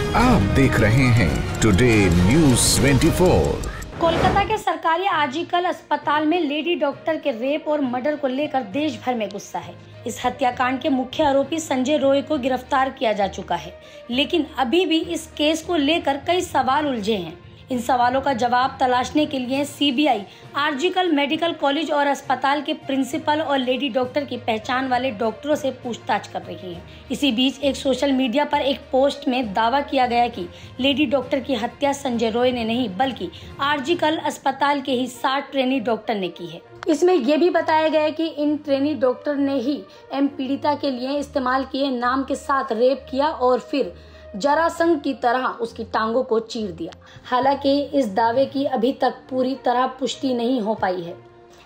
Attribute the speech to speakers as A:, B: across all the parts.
A: आप देख रहे हैं टुडे न्यूज़ 24।
B: कोलकाता के सरकारी आरजीकर अस्पताल में लेडी डॉक्टर के रेप और मर्डर को लेकर देश भर में गुस्सा है। इस हत्याकांड के मुख्य आरोपी संजय रॉय को गिरफ्तार किया जा चुका है, लेकिन अभी भी इस केस को लेकर कई सवाल उलझे हैं। इन सवालों का जवाब तलाशने के लिए सीबीआई आरजीकर मेडिकल कॉलेज और अस्पताल के प्रिंसिपल और लेडी डॉक्टर की पहचान वाले डॉक्टरों से पूछताछ कर रही है। इसी बीच एक सोशल मीडिया पर एक पोस्ट में दावा किया गया कि लेडी डॉक्टर की हत्या संजय रॉय ने नहीं बल्कि आरजीकर अस्पताल के ही 60 ट्रेनी डॉक्टर ने की है। इसमें यह भी बताया गया कि इन ट्रेनी डॉक्टर ने ही पीड़िता के लिए इस्तेमाल किए नाम के साथ रेप किया और फिर जरासंध की तरह उसकी टांगों को चीर दिया। हालांकि इस दावे की अभी तक पूरी तरह पुष्टि नहीं हो पाई है।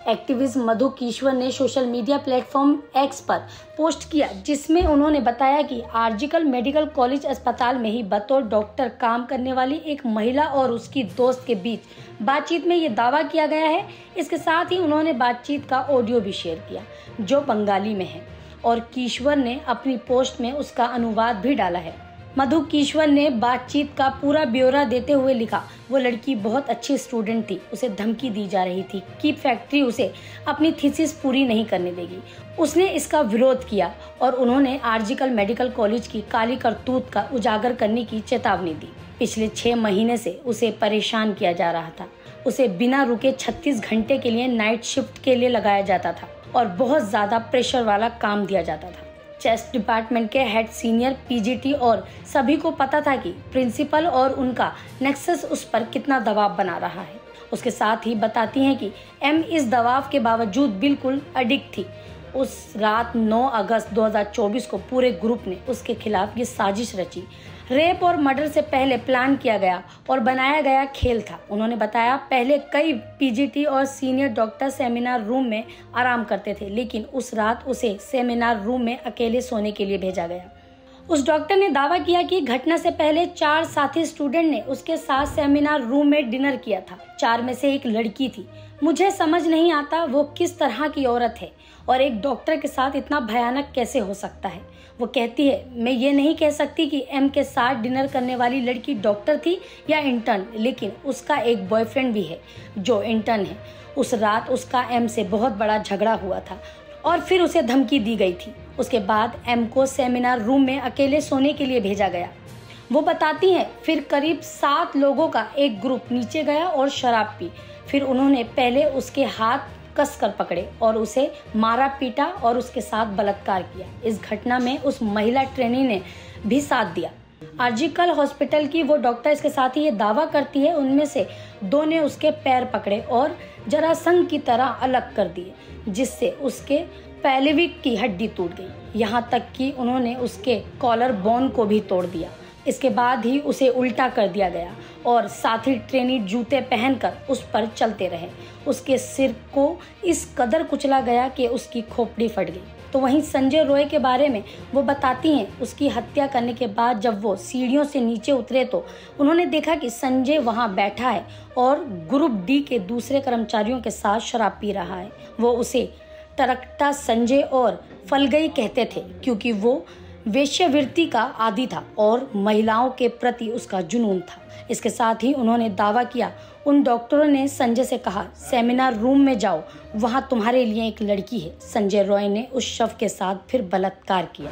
B: एक्टिविस्ट मधु कीश्वर ने सोशल मीडिया प्लेटफॉर्म एक्स पर पोस्ट किया, जिसमें उन्होंने बताया कि आरजीकर मेडिकल कॉलेज अस्पताल में ही बतौर डॉक्टर काम करने वाली एक महिला और उसकी दोस्त के बीच बातचीत में ये दावा किया गया है। इसके साथ ही उन्होंने बातचीत का ऑडियो भी शेयर किया जो बंगाली में है और कीश्वर ने अपनी पोस्ट में उसका अनुवाद भी डाला है। मधु कीश्वर ने बातचीत का पूरा ब्यौरा देते हुए लिखा, वो लड़की बहुत अच्छी स्टूडेंट थी, उसे धमकी दी जा रही थी कि फैक्ट्री उसे अपनी थीसिस पूरी नहीं करने देगी। उसने इसका विरोध किया और उन्होंने आरजीकर मेडिकल कॉलेज की काली करतूत का उजागर करने की चेतावनी दी। पिछले 6 महीने से उसे परेशान किया जा रहा था। उसे बिना रुके 36 घंटे के लिए नाइट शिफ्ट के लिए लगाया जाता था और बहुत ज्यादा प्रेशर वाला काम दिया जाता था। चेस्ट डिपार्टमेंट के हेड सीनियर पीजीटी और सभी को पता था कि प्रिंसिपल और उनका नेक्सस उस पर कितना दबाव बना रहा है। उसके साथ ही बताती हैं कि इस दबाव के बावजूद बिल्कुल अडिग थी। उस रात 9 अगस्त 2024 को पूरे ग्रुप ने उसके खिलाफ ये साजिश रची। रेप और मर्डर से पहले प्लान किया गया और बनाया गया खेल था। उन्होंने बताया पहले कई पीजीटी और सीनियर डॉक्टर सेमिनार रूम में आराम करते थे, लेकिन उस रात उसे सेमिनार रूम में अकेले सोने के लिए भेजा गया। उस डॉक्टर ने दावा किया कि घटना से पहले 4 साथी स्टूडेंट ने उसके साथ सेमिनार रूम में डिनर किया था। 4 में से एक लड़की थी। मुझे समझ नहीं आता वो किस तरह की औरत है और एक डॉक्टर के साथ इतना भयानक कैसे हो सकता है। वो कहती है, मैं ये नहीं कह सकती कि के साथ डिनर करने वाली लड़की डॉक्टर थी या इंटर्न, लेकिन उसका एक बॉयफ्रेंड भी है जो इंटर्न है। उस रात उसका से बहुत बड़ा झगड़ा हुआ था और फिर उसे धमकी दी गई थी। उसके बाद को सेमिनार रूम में अकेले सोने के लिए भेजा गया। वो बताती हैं फिर करीब 7 लोगों का एक ग्रुप नीचे गया और शराब पी। फिर उन्होंने पहले उसके हाथ कसकर पकड़े और उसे मारा पीटा और उसके साथ बलात्कार किया। इस घटना में उस महिला ट्रेनी ने भी साथ दिया। आरजीकर हॉस्पिटल की वो डॉक्टर इसके साथ ही ये दावा करती है उनमें से 2 ने उसके पैर पकड़े और जरासंध की तरह अलग कर दिए, जिससे उसके पेल्विक की हड्डी टूट गई। यहाँ तक कि उन्होंने उसके कॉलर बोन को भी तोड़ दिया। इसके बाद ही उसे उल्टा कर दिया गया और साथी ट्रेनी जूते पहनकर उस पर चलते रहे। उसके सिर को इस कदर कुचला गया कि उसकी खोपड़ी फट गई। तो वहीं संजय रॉय के बारे में वो बताती हैं, उसकी हत्या करने के बाद जब वो सीढ़ियों से नीचे उतरे तो उन्होंने देखा कि संजय वहां बैठा है और ग्रुप डी के दूसरे कर्मचारियों के साथ शराब पी रहा है। वो उसे टरकटा संजय और फलगई कहते थे क्योंकि वो वेश्यावृत्ति का आदी था और महिलाओं के प्रति उसका जुनून था। इसके साथ ही उन्होंने दावा किया उन डॉक्टरों ने संजय से कहा, सेमिनार रूम में जाओ, वहां तुम्हारे लिए एक लड़की है। संजय रॉय ने उस शव के साथ फिर बलात्कार किया।